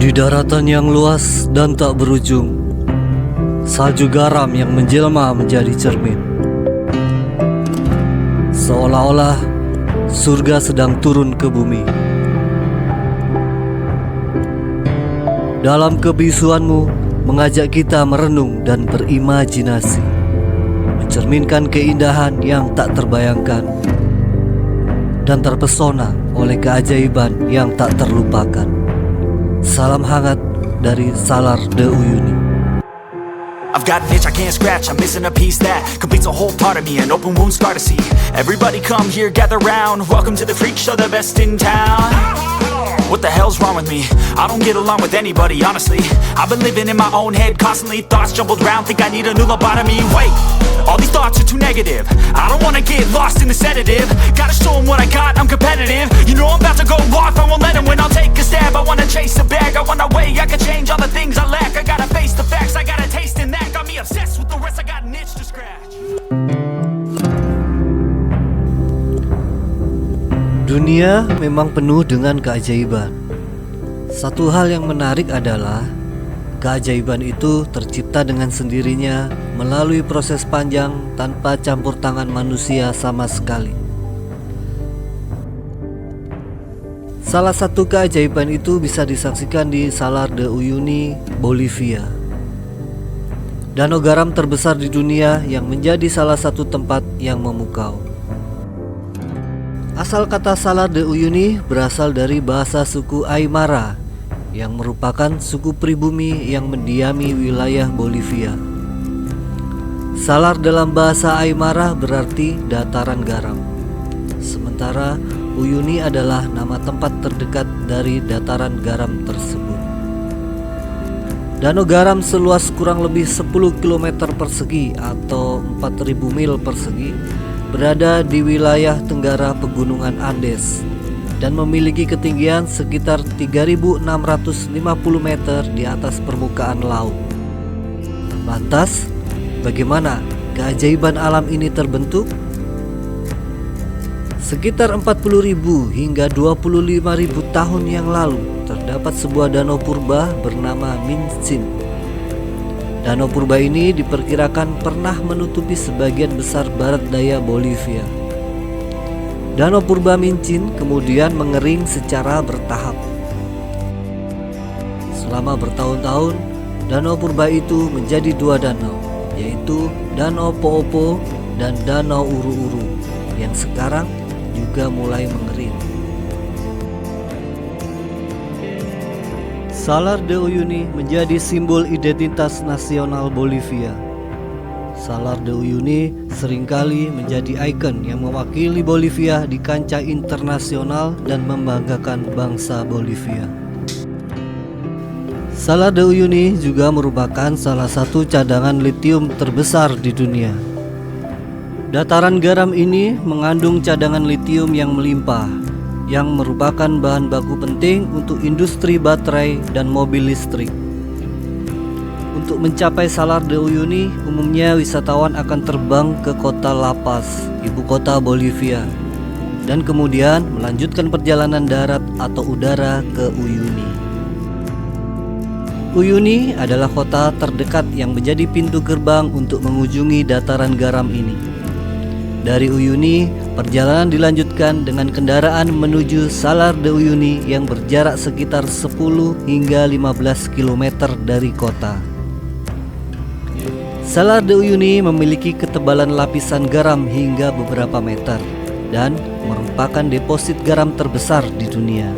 Di daratan yang luas dan tak berujung, salju garam yang menjelma menjadi cermin. Seolah-olah surga sedang turun ke bumi. Dalam kebisuanmu mengajak kita merenung dan berimajinasi, mencerminkan keindahan yang tak terbayangkan, dan terpesona oleh keajaiban yang tak terlupakan. Salam hangat dari Salar de Uyuni. I've got an itch I can't scratch, I'm missing a piece that completes a whole part of me, an open wound scar to see. Everybody come here, gather round, welcome to the freak show, the best in town. What the hell's wrong with me? I don't get along with anybody, honestly. I've been living in my own head constantly, thoughts jumbled round, think I need a new lobotomy. Wait, all these thoughts are too negative, I don't wanna get lost in the sedative. Gotta show them what I got, I'm competitive. You know I'm about to go off, I won't let them win, I'll take a stab. I wanna chase the bag, I wanna weigh, I can change all the things I lack. I gotta face the facts, I gotta taste in that. Got me obsessed with the rest, I got an itch to scratch. Dunia memang penuh dengan keajaiban. Satu hal yang menarik adalah keajaiban itu tercipta dengan sendirinya melalui proses panjang tanpa campur tangan manusia sama sekali. Salah satu keajaiban itu bisa disaksikan di Salar de Uyuni, Bolivia. Danau garam terbesar di dunia yang menjadi salah satu tempat yang memukau. Asal kata Salar de Uyuni berasal dari bahasa suku Aymara yang merupakan suku pribumi yang mendiami wilayah Bolivia. Salar dalam bahasa Aymara berarti dataran garam. Sementara Uyuni adalah nama tempat terdekat dari dataran garam tersebut. Danau garam seluas kurang lebih 10 km persegi atau 4.000 mil persegi berada di wilayah tenggara pegunungan Andes dan memiliki ketinggian sekitar 3.650 meter di atas permukaan laut. Lantas, bagaimana keajaiban alam ini terbentuk? Sekitar 40.000 hingga 25.000 tahun yang lalu terdapat sebuah danau purba bernama Mincin. Danau purba ini diperkirakan pernah menutupi sebagian besar barat daya Bolivia. Danau purba Mincin kemudian mengering secara bertahap. Selama bertahun-tahun, danau purba itu menjadi dua danau, yaitu Danau Poopo dan Danau Uru-Uru, yang sekarang juga mulai mengering. Salar de Uyuni menjadi simbol identitas nasional Bolivia. Salar de Uyuni seringkali menjadi ikon yang mewakili Bolivia di kancah internasional dan membanggakan bangsa Bolivia. Salar de Uyuni juga merupakan salah satu cadangan litium terbesar di dunia. Dataran garam ini mengandung cadangan litium yang melimpah, yang merupakan bahan baku penting untuk industri baterai dan mobil listrik. Untuk mencapai Salar de Uyuni, umumnya wisatawan akan terbang ke kota La Paz, ibu kota Bolivia, dan kemudian melanjutkan perjalanan darat atau udara ke Uyuni. Uyuni adalah kota terdekat yang menjadi pintu gerbang untuk mengunjungi dataran garam ini. Dari Uyuni, perjalanan dilanjutkan dengan kendaraan menuju Salar de Uyuni yang berjarak sekitar 10 hingga 15 km dari kota. Salar de Uyuni memiliki ketebalan lapisan garam hingga beberapa meter dan merupakan deposit garam terbesar di dunia.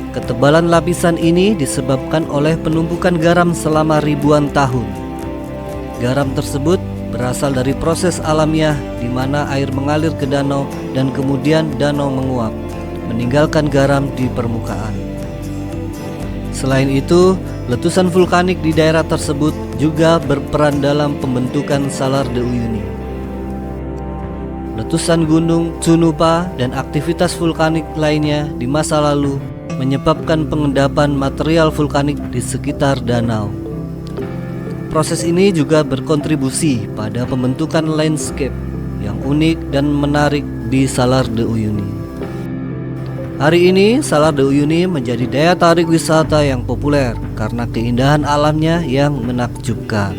Ketebalan lapisan ini disebabkan oleh penumpukan garam selama ribuan tahun. Garam tersebut berasal dari proses alamiah di mana air mengalir ke danau dan kemudian danau menguap, meninggalkan garam di permukaan. Selain itu, letusan vulkanik di daerah tersebut juga berperan dalam pembentukan Salar de Uyuni. Letusan gunung Cunupa dan aktivitas vulkanik lainnya di masa lalu menyebabkan pengendapan material vulkanik di sekitar danau. Proses ini juga berkontribusi pada pembentukan landscape yang unik dan menarik di Salar de Uyuni. Hari ini Salar de Uyuni menjadi daya tarik wisata yang populer karena keindahan alamnya yang menakjubkan.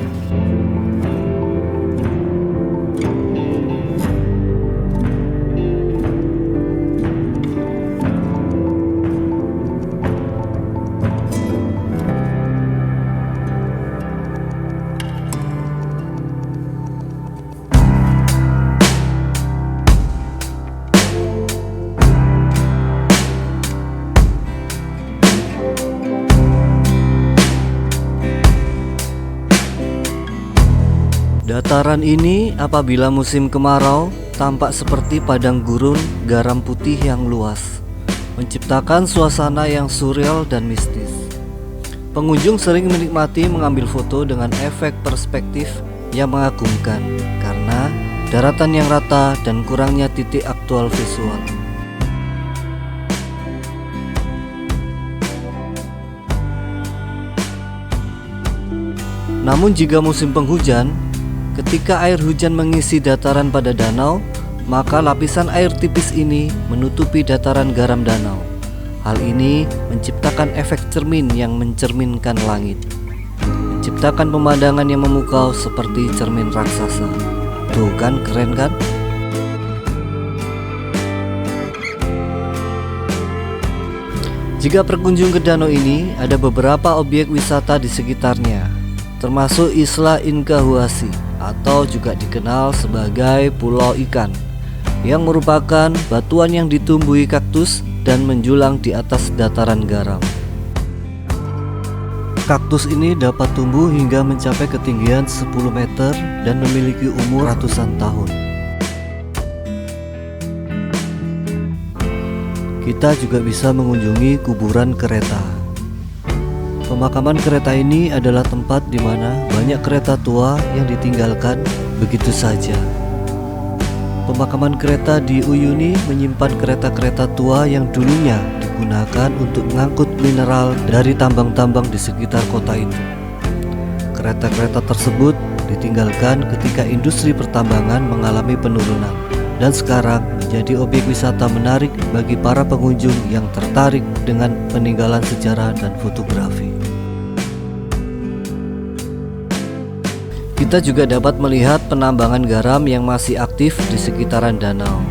Dataran ini apabila musim kemarau tampak seperti padang gurun garam putih yang luas, menciptakan suasana yang surreal dan mistis. Pengunjung sering menikmati mengambil foto dengan efek perspektif yang mengagumkan karena daratan yang rata dan kurangnya titik aktual visual. Namun jika musim penghujan, ketika air hujan mengisi dataran pada danau, maka lapisan air tipis ini menutupi dataran garam danau. Hal ini menciptakan efek cermin yang mencerminkan langit, menciptakan pemandangan yang memukau seperti cermin raksasa. Tuh kan, keren kan? Jika berkunjung ke danau ini, ada beberapa objek wisata di sekitarnya, termasuk Isla Incahuasi atau juga dikenal sebagai Pulau Ikan, yang merupakan batuan yang ditumbuhi kaktus dan menjulang di atas dataran garam. Kaktus ini dapat tumbuh hingga mencapai ketinggian 10 meter dan memiliki umur ratusan tahun. Kita juga bisa mengunjungi kuburan kereta. Pemakaman kereta ini adalah tempat di mana banyak kereta tua yang ditinggalkan begitu saja. Pemakaman kereta di Uyuni menyimpan kereta-kereta tua yang dulunya digunakan untuk mengangkut mineral dari tambang-tambang di sekitar kota itu. Kereta-kereta tersebut ditinggalkan ketika industri pertambangan mengalami penurunan dan sekarang menjadi objek wisata menarik bagi para pengunjung yang tertarik dengan peninggalan sejarah dan fotografi. Kita juga dapat melihat penambangan garam yang masih aktif di sekitaran danau.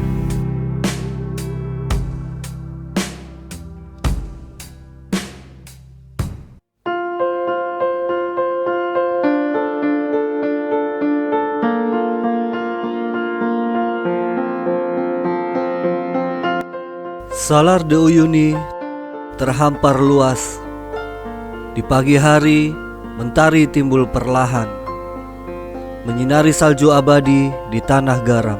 Salar de Uyuni terhampar luas. Di pagi hari, mentari timbul perlahan, menyinari salju abadi di tanah garam.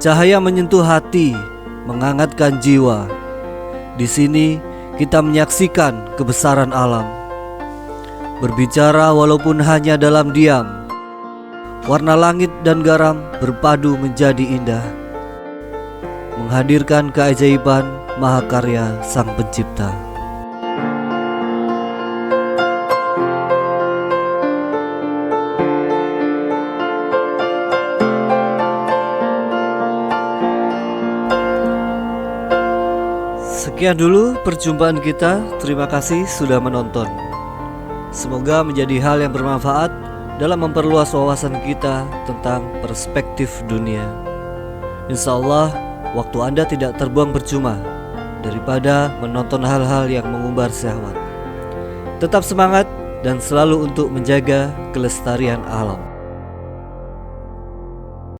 Cahaya menyentuh hati, menghangatkan jiwa. Di sini kita menyaksikan kebesaran alam. Berbicara walaupun hanya dalam diam, warna langit dan garam berpadu menjadi indah, menghadirkan keajaiban mahakarya Sang Pencipta. Sekian dulu perjumpaan kita. Terima kasih sudah menonton. Semoga menjadi hal yang bermanfaat dalam memperluas wawasan kita tentang perspektif dunia. Insya Allah waktu Anda tidak terbuang percuma daripada menonton hal-hal yang mengumbar syahwat. Tetap semangat dan selalu untuk menjaga kelestarian alam.